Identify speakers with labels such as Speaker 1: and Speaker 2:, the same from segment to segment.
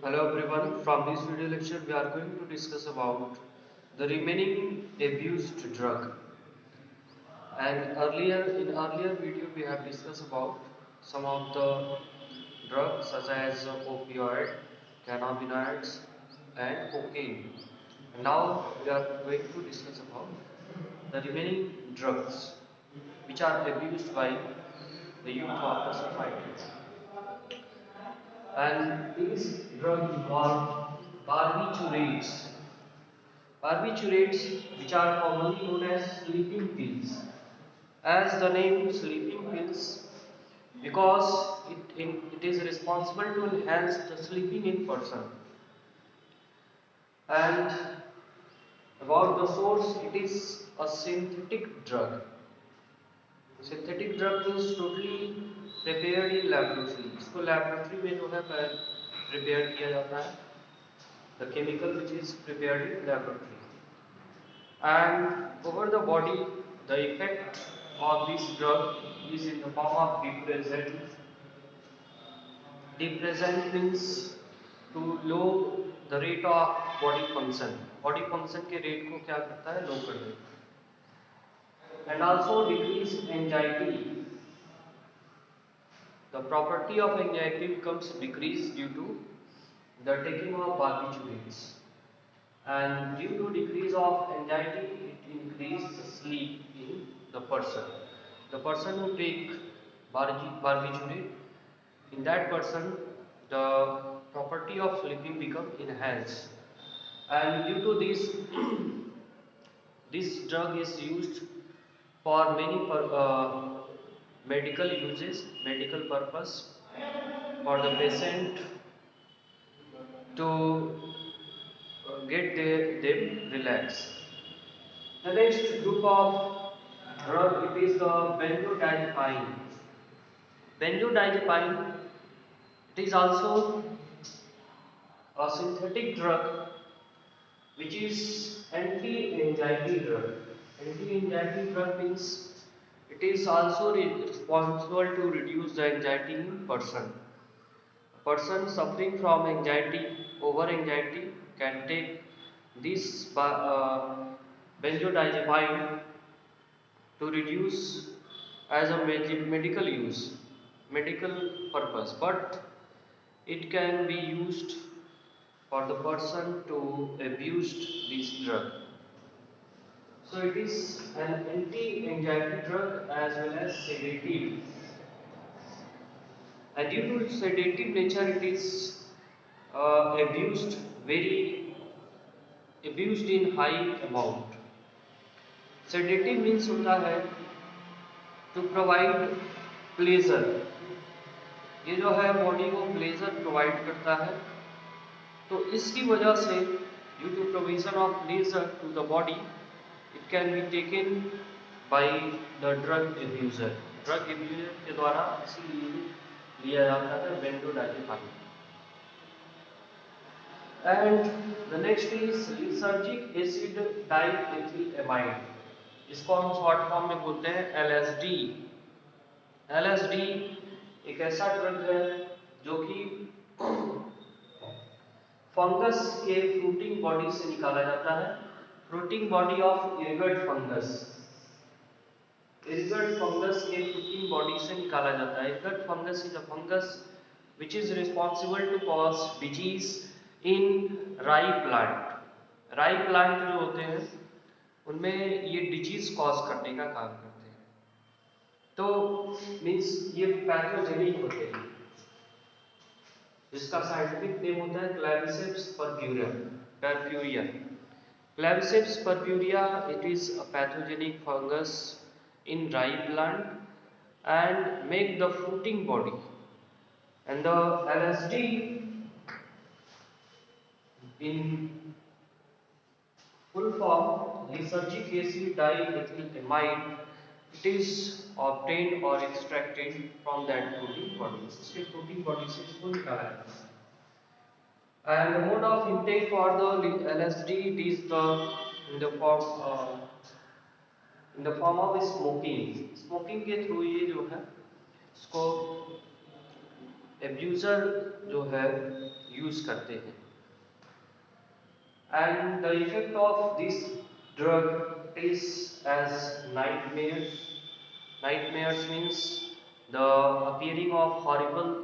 Speaker 1: Hello everyone, from this video lecture we are going to discuss about the remaining abused drug. And earlier video we have discussed about some of the drugs such as opioid, cannabinoids and cocaine. And now we are going to discuss about the remaining drugs which are abused by the youth of the society. And these drugs involve barbiturates. Barbiturates, which are commonly known as sleeping pills. As the name sleeping pills, because it is responsible to enhance the sleeping in person. And about the source, it is a synthetic drug. Synthetic drug means totally prepared in laboratory. इसको laboratory में जो है prepare किया जाता है. The chemical which is prepared in laboratory. And over the body, the effect of this drug is in the form of depressant. Depressant means to low the rate of body function. Body function के rate को क्या करता है? Low कर देता है. And also decrease anxiety. The property of anxiety becomes decreased due to the taking of barbiturates. And due to decrease of anxiety, it increases the sleep in the person. The person who take barbiturate, in that person, the property of sleeping become enhanced. And due to this, this drug is used for many medical uses, medical purpose, for the patient to get them relaxed. The next group of drug, it is the benzodiazepine. Benzodiazepine, it is also a synthetic drug which is anti-anxiety drug. Anti-anxiety drug means it is also responsible to reduce the anxiety in person. A person suffering from anxiety, over anxiety, can take this benzodiazepine to reduce as a medical use, medical purpose, but it can be used for the person to abuse this drug. So it is an anti-anxiety drug as well as sedative. And due to sedative nature, it is abused abused in high amount. Sedative means होता है to provide pleasure. ये जो है body को pleasure provide करता है. तो इसकी वजह से due to provision of pleasure to the body, it can be taken by the drug abuser. Drug abuser के द्वारा इसीलिए लिया जाता है benzodiazepine. And the next is lysergic acid diethylamide. इसको हम शॉर्ट फॉर्म में बोलते हैं LSD. LSD एक ऐसा ड्रग है जो कि फंगस के फ्रूटिंग बॉडी से निकाला जाता है. Fruiting body of irrigate fungus. Irrigate fungus के फ्रूटिंग बॉडी से निकाला जाता है. Irrigate fungus is a fungus which is responsible to cause disease in rye plant. राई प्लांट जो होते हैं उनमें ये डिजीज कॉज करने का काम करते हैं. तो मीन्स ये पैथोजेनिक होते हैं. इसका साइंटिफिक नेम होता है Claviceps purpurea. Claviceps purpurea, it is a pathogenic fungus in rye plant and make the fruiting body. And the LSD in full form, lysergic acid diethylamide, it is obtained or extracted from that fruiting body. इसके fruiting body से इसको निकाला जाता है. And the mode of intake for the LSD, it is in the form of smoking. Smoking के through ये जो है इसको एब्यूजर जो है यूज करते हैं. And the effect of this drug is as nightmares. Nightmares means the appearing of horrible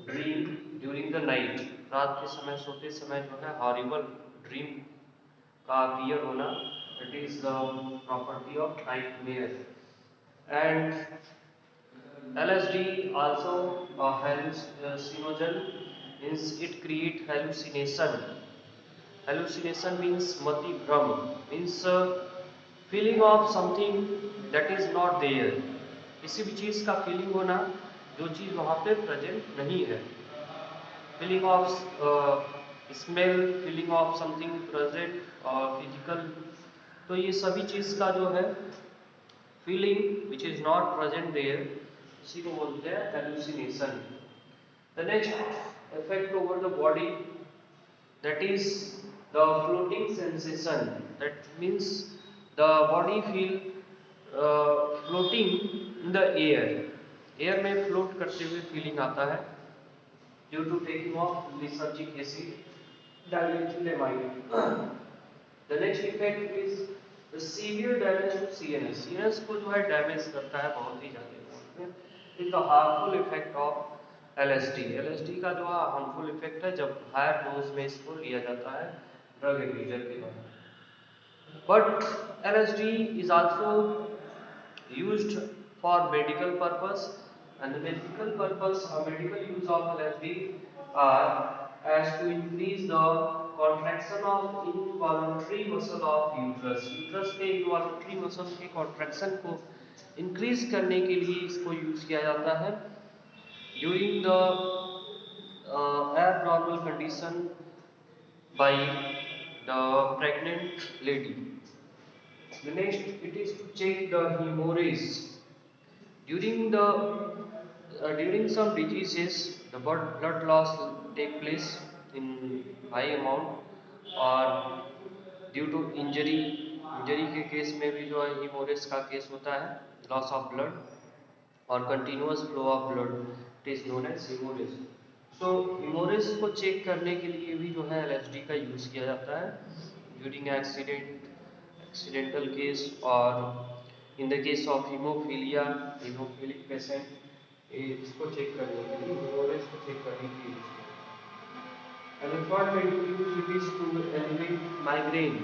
Speaker 1: dream during the night. रात के समय सोते समय जो है हॉरिबल ड्रीम का अपीयर होना, it is the property of nightmare. And LSD also hallucinogen, means it create hallucination. Hallucination means mati bhram, means feeling of something that is not there. किसी भी चीज का फीलिंग होना जो चीज वहां पे प्रेजेंट नहीं है. Feeling of smell, feeling of something present or physical. तो ये सभी चीज का जो है feeling which is not present there, इसी को बोलते हैं hallucination. The next effect over the body, that is the floating sensation. That means the body feel floating in the air. Air में फ्लोट करते हुए फीलिंग आता है due to taking of lysergic acid diethylamide. The next effect is the severe damage to CNS. CNS को जो है damage करता है बहुत ही ज़्यादा. Is the harmful effect of LSD. LSD का जो हार्मफुल इफेक्ट है जब हायर डोज में इसको लिया जाता है ड्रग एब्यूजर के द्वारा. But LSD is also used for medical purpose, and the medical purpose or medical use of LSD are as to increase the contraction of involuntary muscle of uterus. Uterus के involuntary muscle के contraction को increase करने के लिए इसको use किया जाता है during the abnormal condition by the pregnant lady. The next, it is to check the hemorrhage. During some diseases, the blood loss take place in high amount, or due to injury के case में भी जो है haemorrhage का case होता है, loss of blood और continuous flow of blood, it is known as haemorrhage. So haemorrhage को चेक करने के लिए भी जो है LSD का यूज किया जाता है during accidental case, or in the case of hemophilic patient, इसको चेक करने के लिए हीमोरेज को चेक करने के लिए यूज किया जाता है. And the third medical use, it is to elevate migraine.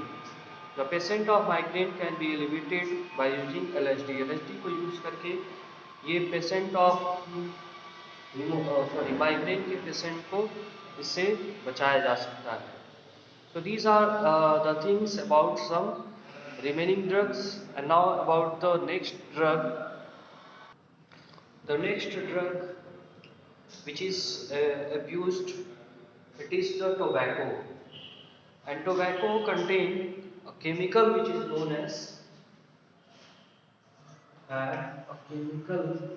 Speaker 1: The patient of migraine can be elevated by using LSD. LSD को यूज करके ये पेशेंट ऑफ माइग्रेन के पेशेंट को इससे बचाया जा सकता है. So these are the things about some remaining drugs. And now about the next drug. The next drug which is abused, it is the tobacco. And tobacco contain a chemical which is known as a chemical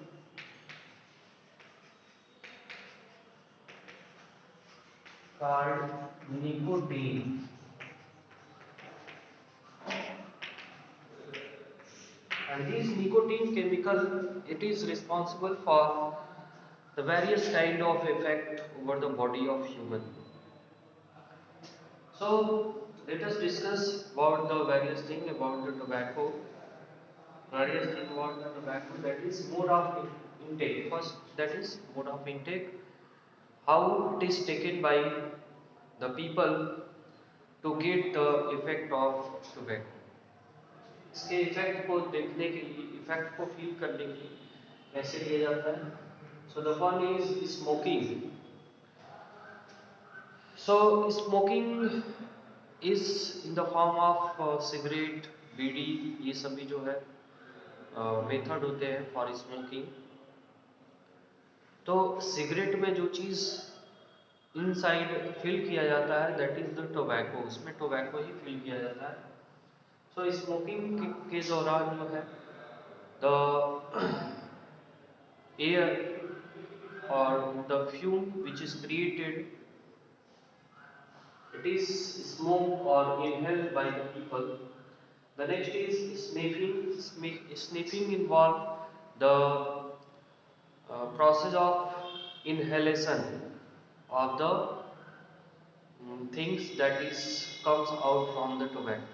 Speaker 1: called nicotine. And this nicotine chemical, it is responsible for the various kind of effect over the body of human. So let us discuss about the various thing about the tobacco. Various thing about the tobacco, that is mode of intake. First, that is mode of intake. How it is taken by the people to get the effect of tobacco. इसके effect को देखने के लिए, effect को feel करने के लिए कैसे किया जाता है. So the one is smoking. So smoking is in the form of cigarette, bidi, ये सभी जो है मेथड होते हैं फॉर स्मोकिंग. तो सिगरेट में जो चीज़ इनसाइड फिल किया जाता है दैट इज द टोबैको. उसमें टोबैको ही फिल किया जाता है. सो स्मोकिंग के दौरान जो है द एयर और the fume which is created, it is smoked or inhaled by the people. The next is sniffing. Sniffing involve the process of inhalation of the things that is comes out from the tobacco.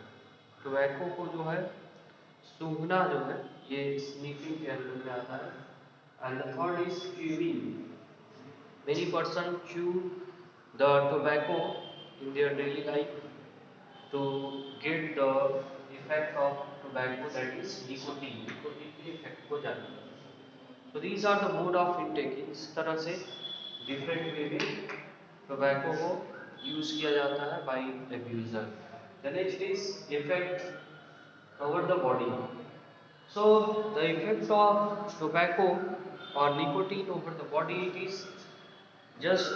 Speaker 1: Tobacco को जो है सूंघना जो है ये स्नीफिंग के अंदर में आता है. And the third is chewing. Many person chew the tobacco in their daily life to get the effect of tobacco, that is nicotine. Nicotine के effect को जानना. So these are the mode of intake. इस तरह से different way में tobacco को use किया जाता है by abuser. The next is effect over the body. So the effect of tobacco or nicotine over the body, it is just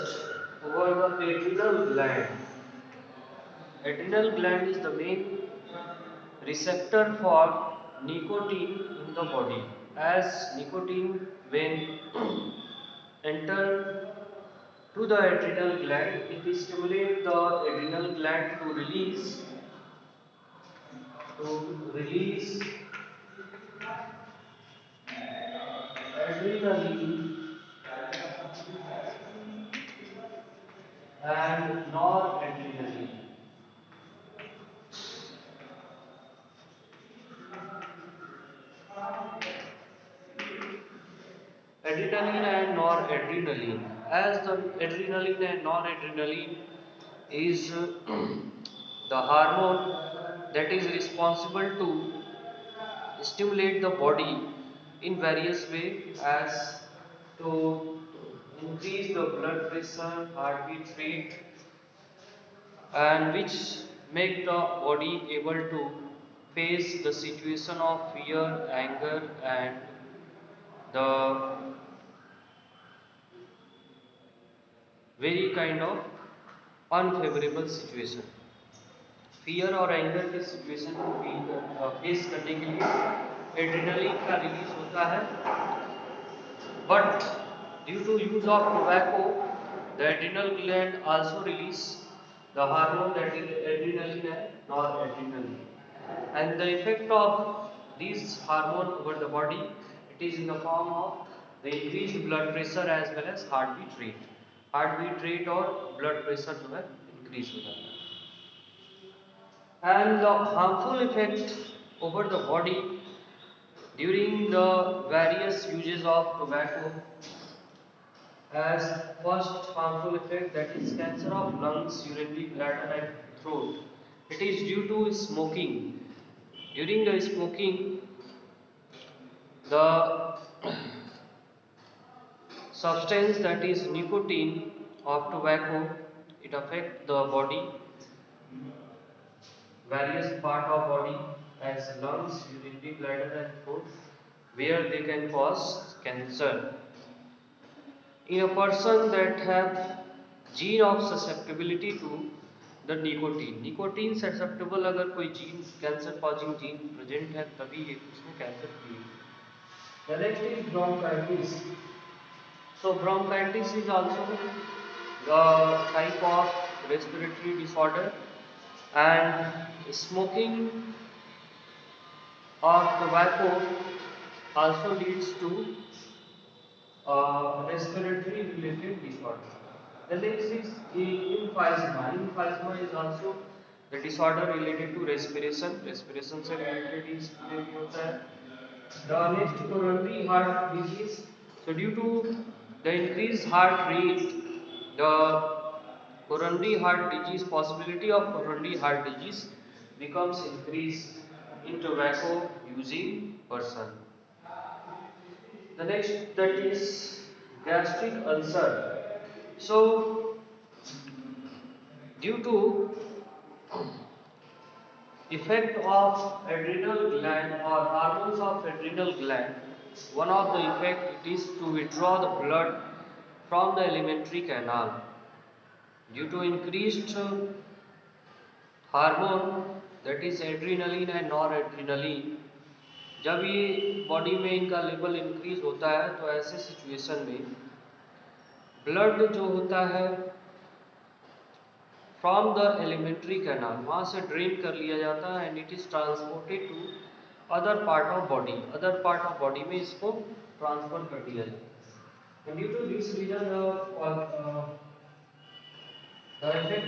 Speaker 1: over the adrenal gland. Adrenal gland is the main receptor for nicotine in the body. As nicotine when enter to the adrenal gland, it stimulates the adrenal gland to release adrenaline and noradrenaline. Adrenaline and noradrenaline. As the adrenaline and noradrenaline is the hormone that is responsible to stimulate the body in various ways, as to increase the blood pressure, heartbeat rate, and which make the body able to face the situation of fear, anger, and the very kind of unfavorable situation. Fear और anger के situation को face करने के लिए adrenaline का release होता है. But due to use of tobacco the adrenal gland also release the hormone that is adrenaline and noradrenaline. And the effect of these hormone over the body, it is in the form of the increased blood pressure as well as heartbeat rate. Heartbeat rate और blood pressure जो है increase हो जाता है. And the harmful effect over the body during the various uses of tobacco, as first harmful effect, that is cancer of lungs, urinary bladder and throat. It is due to smoking. During the smoking, the substance that is nicotine of tobacco, it affects the body, various part of body as lungs, urinary bladder and throat, where they can cause cancer. In a person that have gene of susceptibility to the nicotine susceptible अगर कोई gene cancer causing gene present है तभी ये उसमें cancer create. The next is bronchitis. So bronchitis is also the type of respiratory disorder, and smoking of tobacco also leads to respiratory related disorder. The next is emphysema. Emphysema is also the disorder related to respiration. Respiration से related इसमें भी होता है. The next coronary heart disease. So due to the increased heart rate, the coronary heart disease, possibility of coronary heart disease becomes increased in tobacco using person. The next, that is gastric ulcer. So due to effect of adrenal gland or hormones of adrenal gland, one of the effect it is to withdraw the blood from the alimentary canal. Due to increased hormone that is adrenaline and noradrenaline, जब ये body में इनका level increase होता है तो ऐसे situation में blood जो होता है फ्रॉम द एलिमेंट्री कैनाल वहाँ से ड्रेन कर लिया जाता है and it is transported to other part of body. Other part of body में इसको ट्रांसफर कर दिया जाता है. Due to this reason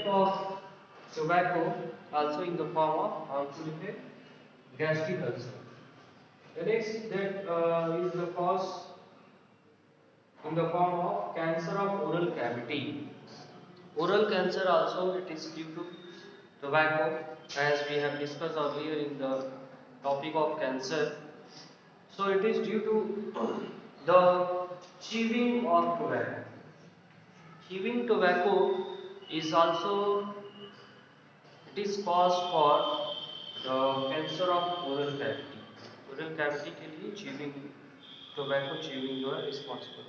Speaker 1: effect of tobacco also in the form of harmful effect, gastric ulcer. The next that is the cause in the form of cancer of oral cavity. Oral cancer also it is due to tobacco, as we have discussed earlier in the topic of cancer. So it is due to the chewing of tobacco. Chewing tobacco is also it is cause for the cancer of oral cavity. Oral cavity के लिए chewing tobacco chewing जो है responsible.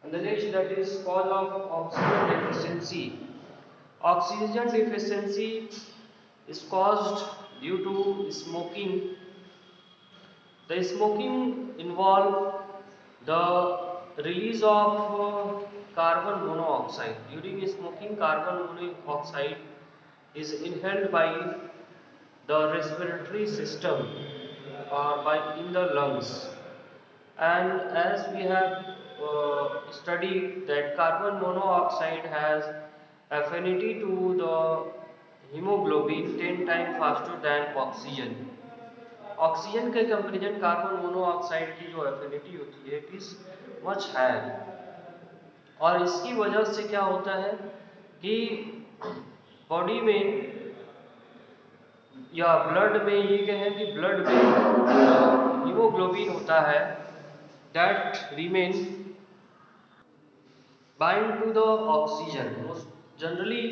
Speaker 1: And the next that is cause of oxygen deficiency. Oxygen deficiency is caused due to smoking. The smoking involve the release of carbon monoxide. During smoking, carbon monoxide is inhaled by the respiratory system or by in the lungs. And as we have studied that carbon monoxide has affinity to the hemoglobin 10 times faster than oxygen. Oxygen के comparison carbon monoxide की जो affinity होती है it is much higher, और इसकी वजह से क्या होता है कि बॉडी में या ब्लड में ये कहें कि ब्लड में हीमोग्लोबिन होता है that remain bind to the oxygen. Most generally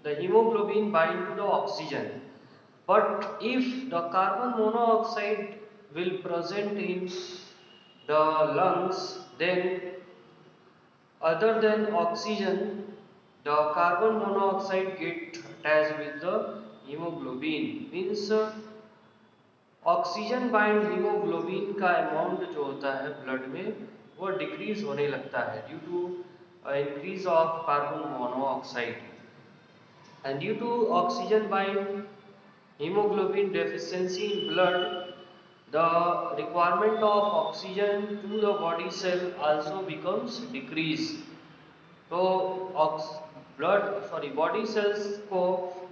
Speaker 1: the hemoglobin bind to the oxygen, but if the carbon monoxide will present in the lungs, then other than oxygen the carbon monoxide get attached with the hemoglobin, means oxygen bind haemoglobin का amount जो होता है blood में वो decrease होने लगता है due to increase of carbon monoxide, and due to oxygen bind hemoglobin deficiency in blood, the requirement of oxygen to the body cell also becomes decreased. तो बॉडी सेल्स को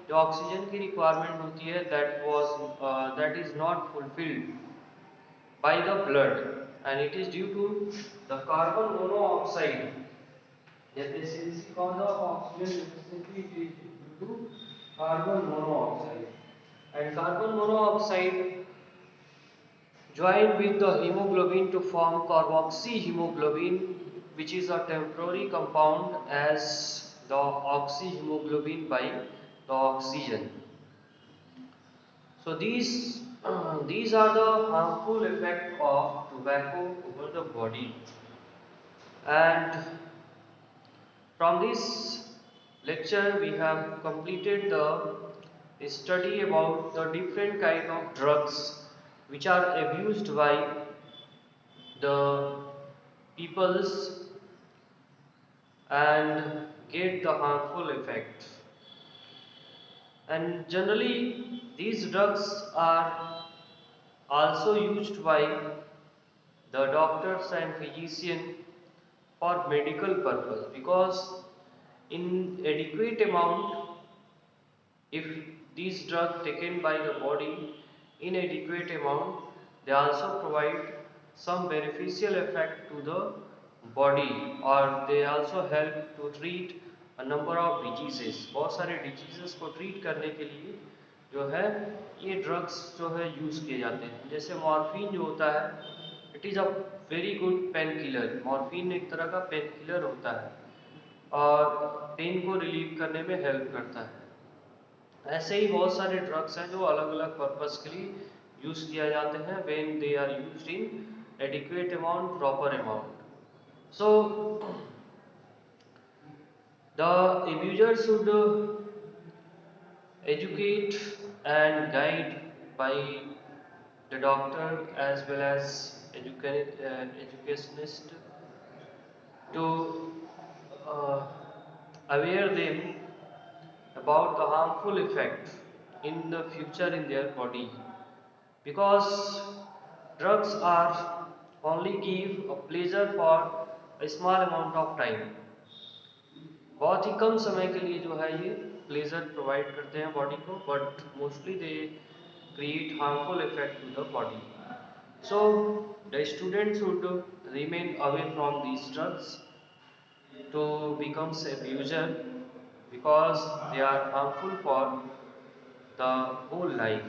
Speaker 1: जो ऑक्सीजन की requirement होती है that is not fulfilled by the blood, and it is due to the carbon monoxide deficiency. Cause of oxygen deficiency is due to carbon monoxide, and carbon monoxide joined with the hemoglobin to form carboxyhemoglobin, which is a temporary compound as the oxyhemoglobin by the oxygen. So these are the harmful effect of tobacco over the body. And from this lecture we have completed the study about the different kind of drugs which are abused by the peoples and get the harmful effect. And generally these drugs are also used by the doctors and physicians for medical purpose, because in adequate amount, if these drugs taken by the body in adequate amount, they also provide some beneficial effect to the body, or they also help to treat a number of diseases. बहुत सारे diseases को treat करने के लिए जो है ये drugs जो है यूज किए जाते हैं. जैसे मॉर्फिन जो होता है it is a very good pain killer. Morphine एक तरह का पेन किलर होता है और पेन को रिलीव करने में हेल्प करता है. ऐसे ही बहुत सारे ड्रग्स हैं जो अलग अलग पर्पस के लिए यूज किया जाते हैं when they are used in adequate amount, proper amount. So the abuser should educate and guide by the doctor as well as educationist to uh, aware them about the harmful effect in the future in their body, because drugs are only give a pleasure for a small amount of time. बहुत ही कम समय के लिए जो है ये pleasure provide करते हैं body को, but mostly they create harmful effect to the body. So the student should remain away from these drugs to become abuser, because they are harmful for the whole life.